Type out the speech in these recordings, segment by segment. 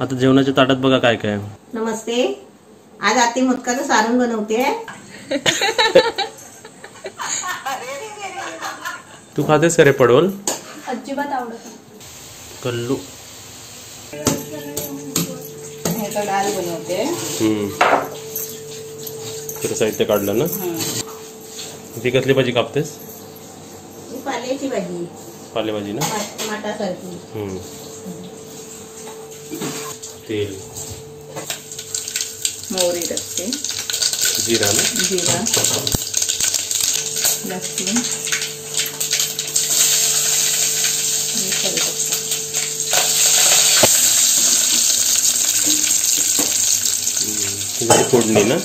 आता जेवणाच्या ताटात बघा काय काय. नमस्ते, आज आती मोदकाचं सारण बनवते. तू खातेस का रे पडवल? अजिबात आवडत. कल्लू डाळ बनवते. तर साहित्य काढलं ना. ती कसली भाजी कापतेस? पाल्याची भाजी. पालेभाजी ना, टमाटासारखी. तेल, मोहरी टाकते, जिरा ना, जिरा, लसूण, फोडणी ना,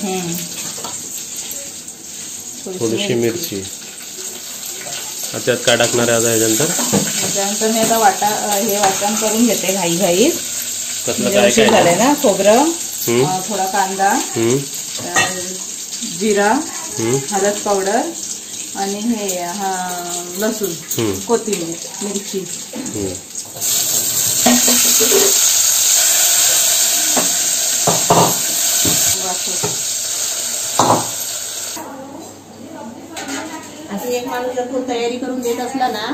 थोडीशी मिरची. त्यात काय टाकणार आहे आता ह्याच्यानंतर? मी आता वाटण करून घेते घाई. कसलं काय काय झालंय ना, खोबरं, थोडा कांदा, जिरा, हळद पावडर आणि हे लसूण, कोथिंबीर, मिरची. असे एक माणूस जर तयारी करून देत असला ना,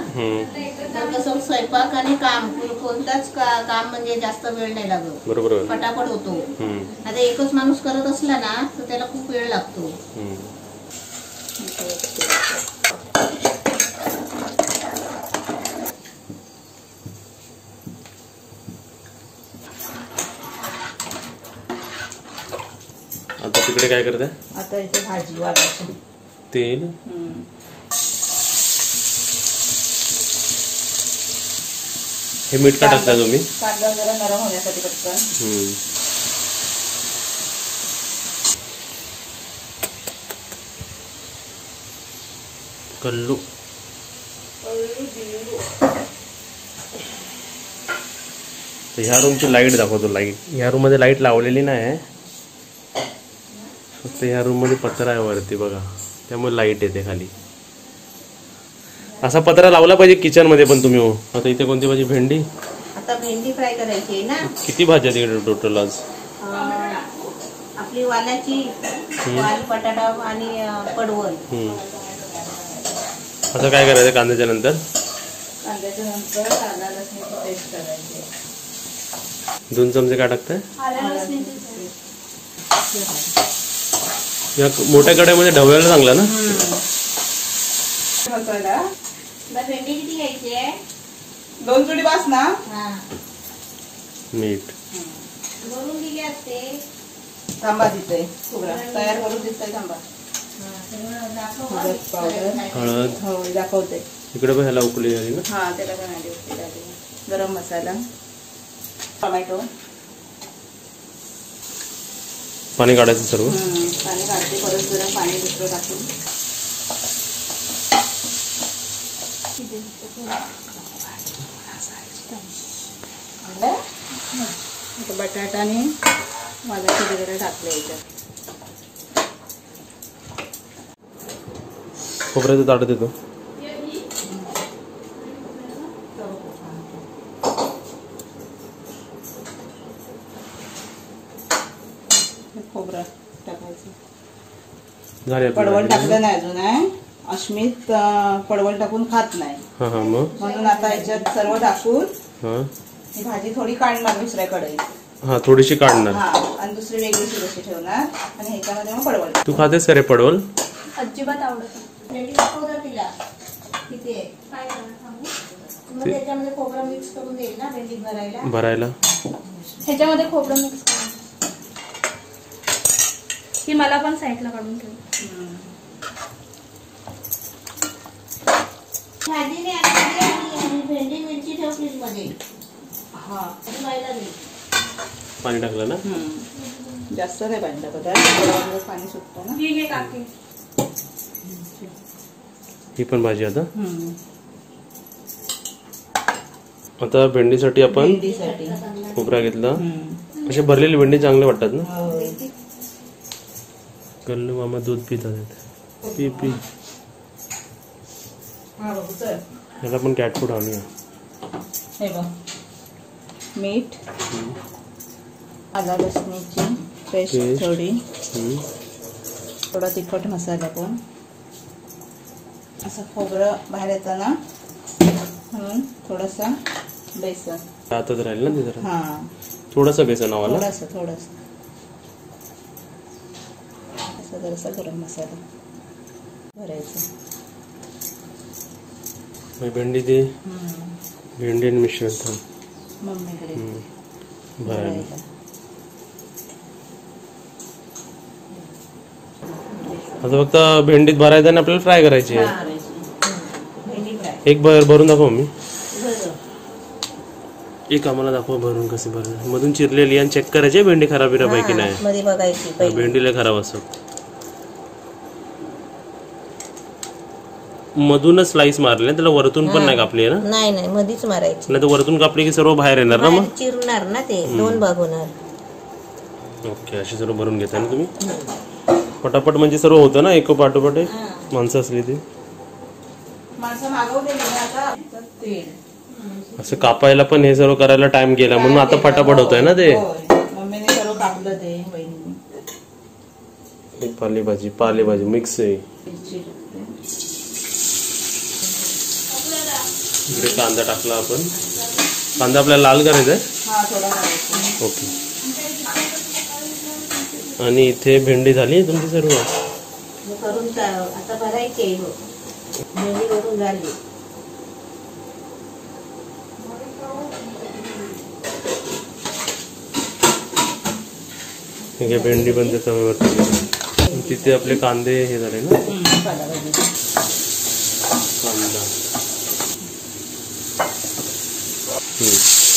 तर कसं स्वयंपाक आणि काम कोणताच काम म्हणजे जास्त वेळ नाही लागत. बरोबर, पटापट होतो. आता एकच माणूस करत असला ना तर त्याला खूप वेळ लागतो. आता तिकडे काय करते? आता इथे भाजी वाढायची. तेल, हे मीठ का टाकता तुम्ही? कांदा जरा नरम होण्यासाठी पटकन. कल्लू, ह्या रूमची लाईट दाखवतो. लाईट ह्या रूम मध्ये लाईट लावलेली नाही, फक्त ह्या रूम मध्ये पत्रा आहे वरती बघा, त्यामुळे लाईट येते खाली. असा पत्रा लावला पाहिजे किचन मध्ये पण तुम्ही. आता इथे कोणती भाजी? भेंडी. आता भेंडी फ्राय करायची आहे ना. किती भाज्या तिकडे टोटल आज? आपली वालाची, वाल, बटाटा आणि पडवल. आता काय करायचं कांद्याच्या नंतर? कांद्याच्या नंतर आला लसणाची पेस्ट करायची. 2 चमचे काय टाकताय? या मोठ्या कढईमध्ये ढवळायला चांगला ना. भेंडी किती घ्यायची आहे? 2 चुडी बास ना. मीठ भरून दिली असते. थांबा तिथे तयार करून दिसतंय. थांबा. हळद. हो दाखवते. इकडे पण ह्याला उकळी आली ना. हा त्याला पण आली उकळी आली. गरम मसाला, टोमॅटो, पाणी काढायचं सर्व. पाणी काढते. परत गरम पाणी दुसरं टाकून बटाटा आणि वालाची वगैरे टाकले याच्यात. खोबऱ्याचं ताट देतो. खोबरं टाकायचं. झाले. पडवळ टाकलं नाही अजून आहे. अश्मित पडवळ टाकून खात नाही, म्हणून आता याच्यात सर्व टाकून ही भाजी थोडी काढणार दुसऱ्या कढईत. थोडीशी काढणार आणि दुसरी वेगळीशी कशी ठेवणार आणि ह्याच्यामध्ये मग पडवळ. तू खातेस का रे पडवल? अजिबात आवडत. तिला किती आहे काय सांगू. त्याच्यामध्ये खोबरं मिक्स करून देईल ना भेंडीत भरायला. ह्याच्यामध्ये खोबरं मिक्स करून की मला पण साईडला काढून ठेव. भाजी आणि भेंडी मिरची ठेव फ्रीज मध्ये. पाणी टाकलं ना. जास्त नाही पाणी टाकत, पाणी सुटतं ना. ही पण भाजी आता भेंडीसाठी आपण खोबरा घेतला. असे भरलेली भेंडी चांगले वाटतात ना. कल्लू मामा दूध पितात. P P. याला पण कॅट फूड आणूया. मीठ, आला लसणीची पेस्ट पेस्ट. थोडी, हम्म. थोडा तिखट मसाला पण, असं खोबरं बाहेर येताना म्हणून थोडासा बेसन. आताच राहील ना ते जरा. हा, थोडासा बेसन नावाला. थोडासा असं जरासा गरम मसाला भरायचा. भेंडी दे. भेंडी आणि मिश्रण थांब. मम्मीकडे भरायला. भरायला. आता फक्त भेंडीत भरायचं आणि आपल्याला फ्राय करायची आहे. भेंडी फ्राय. एक भरून दाखव मी. बरं. एक आम्हाला दाखवा भरून कशी भरायची. मधून चिरलेली आणि चेक करायची आहे भेंडी खराब बिराब आहे की नाही. मध्ये बघायची पहिले. भेंडीला खराब असत. मधूनच स्लाइस मारले त्याला, वरतून पण नाही कापली आहे ना. नाही मधीच मारायची. नाही तर वरतून कापली की सर्व बाहेर येणार ना मग. चिरणार ना ते, दोन भाग होणार. ओके, अशी सर्व भरून घेताय ना तुम्ही. पटापट म्हणजे सर्व होतं ना एक पाठोपाठ एक. माणसं असली ती माणसं मागवलेली आता तेल. असं कापायला पण हे सर्व करायला टाइम गेला म्हणून आता फटाफट होतंय ना ते. मम्मीने सर्व कापलं ते वहिनीने. पालेभाजी मिक्स आहे. इकडे कांदा टाकला आपण. कांदा आपल्याला लाल करायचा आहे. हा, थोडा घालायचा. ओके. आणि इथे भेंडी झाली तुमची सर्व. करून आता भरायची भेंडी करून झाली. ठीक आहे, भेंडी पण ते तव्यावरती. तिथे आपले कांदे हे झाले ना. कांदा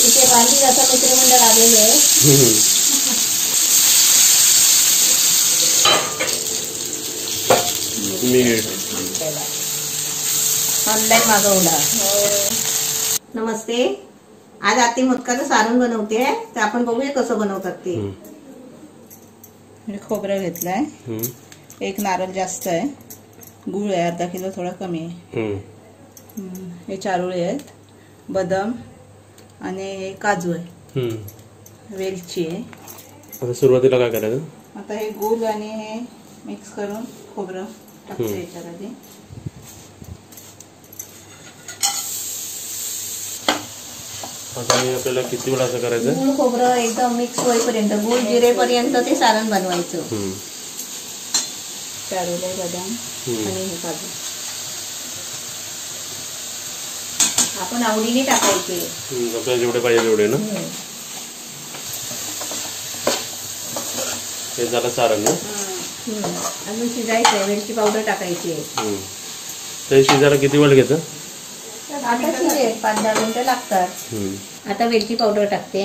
इथे भाजी असं मित्रमंडळ आलेले आहे. मीठ ऑनलाईन मागवला. नमस्ते, आज आती मोदकाचं सारण बनवते, तर आपण बघूया कसं बनवतात ते. खोबरं घेतलंय, एक नारळ जास्त आहे, गुळ आहे अर्धा किलो थोडा कमी आहे, हे चारोळे आहेत, बदाम आणि काजू आहे, वेलची आहे. आता सुरुवातीला काय करायचं. आता हे गुळ आणि हे मिक्स करून खोबरं टाकते याच्यामध्ये. आता हे आपल्याला किती वेळ असं करायचं. गुळ खोबरं एकदम मिक्स होईपर्यंत, गुळ जिरेपर्यंत ते सारण बनवायचं. चारोळे, बदाम आणि हे काजू आपण आवडीने टाकायचे. आपल्याला जेवढे पाहिजे तेवढे ना. हे झालं सारण ना. अजून शिजायचंय, वेलची पावडर टाकायची. ते शिजायला किती वेळ घेतं. आता शिजेल 5-10 मिनिटं लागतात. आता वेलची पावडर टाकते.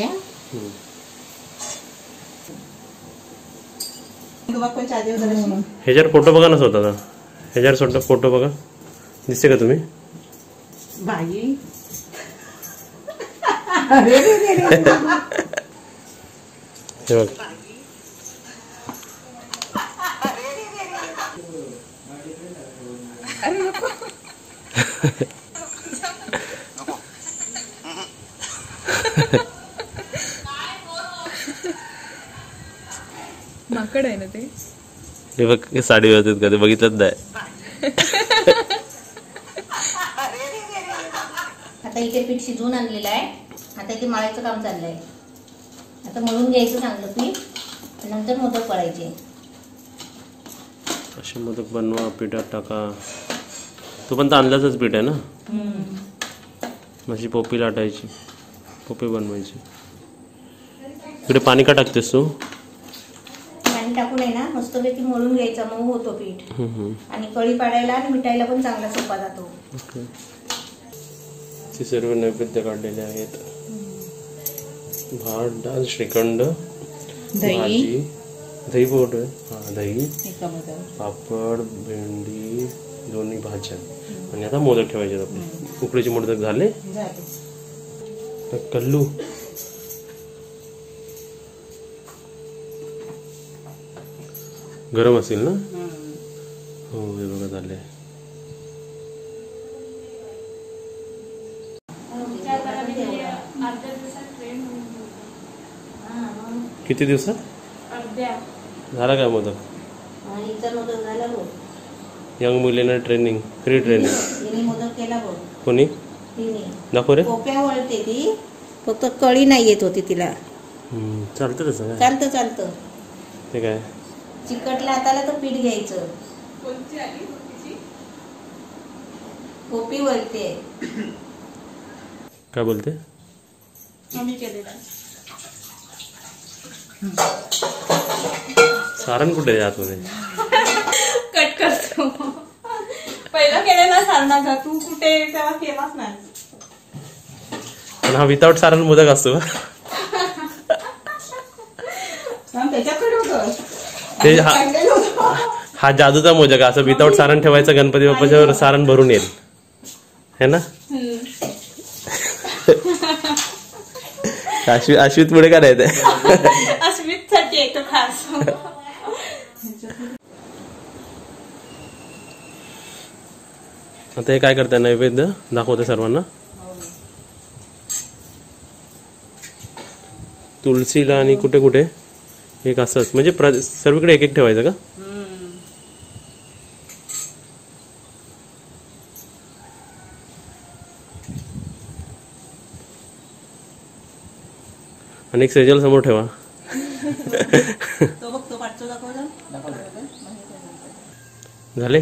ह्याच्यावर फोटो बघा ना स्वतःचा. ह्याच्यावर फोटो बघा, दिसते का तुम्ही. भाजी हे बघ. माकड आहे ना ते. हे बघ, हे साडी व्यवस्थित का ते बघितलंच नाही. आता इथे पीठ शिजवून आणलेलं आहे. आता इथे मळायचं काम चाललंय. आता मळून घ्यायचं चांगलं पीठ, नंतर मोदक पडायचे. असे मोदक बनवा, पिठात टाका. तो पण तांदळाचंच पीठ आहे ना. अशी पोपी लाटायची, पोपी बनवायची. इकडे पाणी का टाकतेस तू. पाणी टाकून आहे ना मस्तपैकी मळून घ्यायचा, मऊ होतो पीठ. आणि कळी पाडायला आणि मिठायला पण चांगला सोपा जातो. सर्व नैवेद्य काढलेले आहेत. भात, डाळ, श्रीखंड, भाजी, दही पावडर, दही, पापड, भेंडी, दोन्ही भाज्या. आणि आता मोदक ठेवायचे आपले. उकडीचे मोदक झाले. कल्लू गरम असेल ना. हो, हे बघा झाले. किती दिवसात अर्ध्या. झाला काय मोदक? आणि इतर मोदक झाला बघ. यंग मुलींना ट्रेनिंग, फ्री ट्रेनिंग. तिने मोदक केला बघ. कोणी तिने दाखव रे. कोप्या वळते ती, फक्त कळी नाही येत होती तिला. चालतं तसं काय? चालतं चालतं. ते काय चिकटला हाताला तर पीठ घ्यायचं. कोपी वळते. काय बोलते? आम्ही केलेलं. सारण कुठे आहे आतमध्ये? कट करतो. पहिला केलेला सारणाचा तू कुठे तेव्हा केलाच नाही. पण हा विदाउट सारण मोदक असतो का? त्याच्याकडे होतं. ते हा जादूचा मोदक असं विदाउट सारण ठेवायचं, गणपती बाप्पाच्यावर सारण भरून येईल है ना. अश्वित पुढे काय नाही ते. अश्वित साठी एक खास. आता हे काय करताय? नैवेद्य दाखवते सर्वांना. तुळशीला आणि कुठे कुठे एक असंच, म्हणजे सर्वीकडे एक एक ठेवायचं का? आणि एक सेजल समोर ठेवा. तो बघ, तो पाठचा दाखवला. झाले.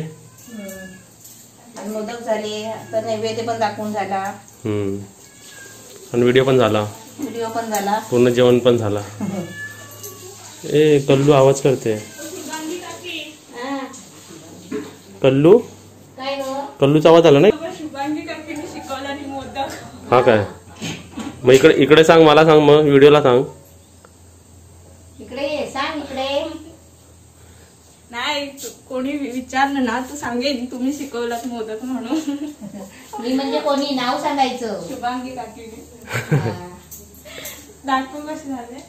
आणि मोदक झाले. तर नैवेद्य पण दाखवून झाला. आणि व्हिडिओ पण झाला, व्हिडिओ पण झाला, पूर्ण जेवण पण झाला. ए कल्लू आवाज करते. कल्लू, काय ग? कल्लूचा आवाज आला नाही. शुभांगी काकीने शिकवला आणि मोदक. हा काय? मग इकडे सांग, मला सांग, मग व्हिडिओला सांग. इकडे ये, सांग इकडे. नाही कोणी विचारलं ना तू सांगेल तुम्ही शिकवलात मोदक म्हणून. मी म्हणजे कोणी नाव सांगायचं. शुभांगी काकीने. हा. दाखवू कसे झाले.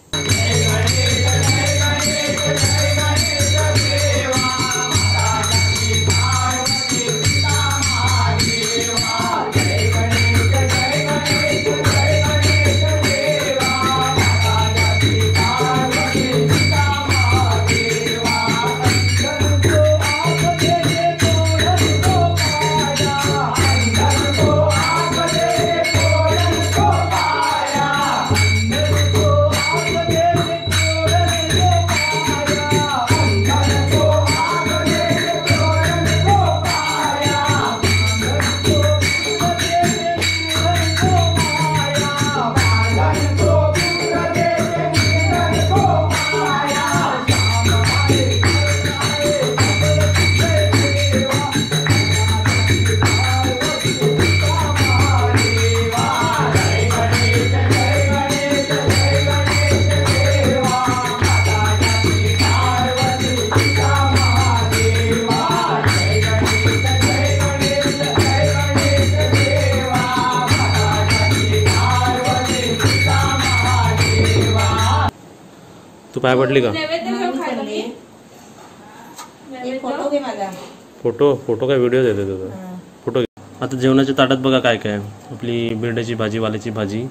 तू पाय पडली का? नैवेद्य घेऊ खायला मी. एक फोटो घे माझा. फोटो काय व्हिडिओ देते तुझा? फोटो घे. आता जेवणाच्या ताटात बघा काय काय. आपली भेंड्याची भाजी, वाल्याची भाजी,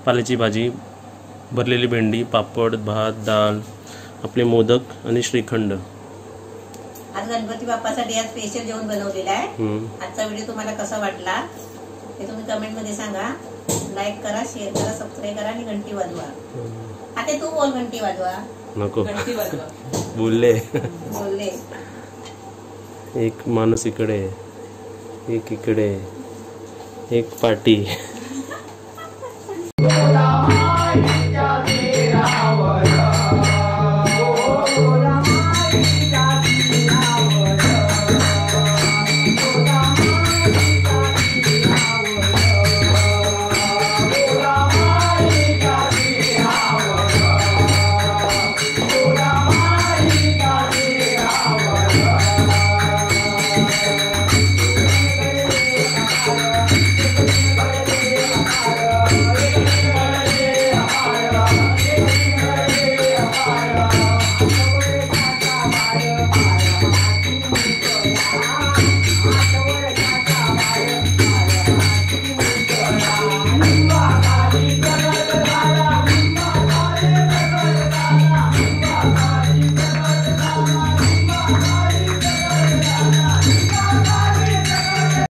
पाल्याची भाजी, भरलेली भेंडी, पापड, भात, डाळ, आपले मोदक आणि श्रीखंड. आज गणपती बाप्पासाठी आज स्पेशल जेवण बनवलेलं आहे. आजचा व्हिडिओ तुम्हाला कसा वाटला हे तुम्ही कमेंट मध्ये सांगा. लाईक करा, शेअर करा, सबस्क्राईब करा आणि घंटी वाजवा. आता तू बोल, घंटी वाजवा. नको घंटी वाजवा. बोलले. बोलले. एक माणूस इकडे, एक इकडे, एक पाटी.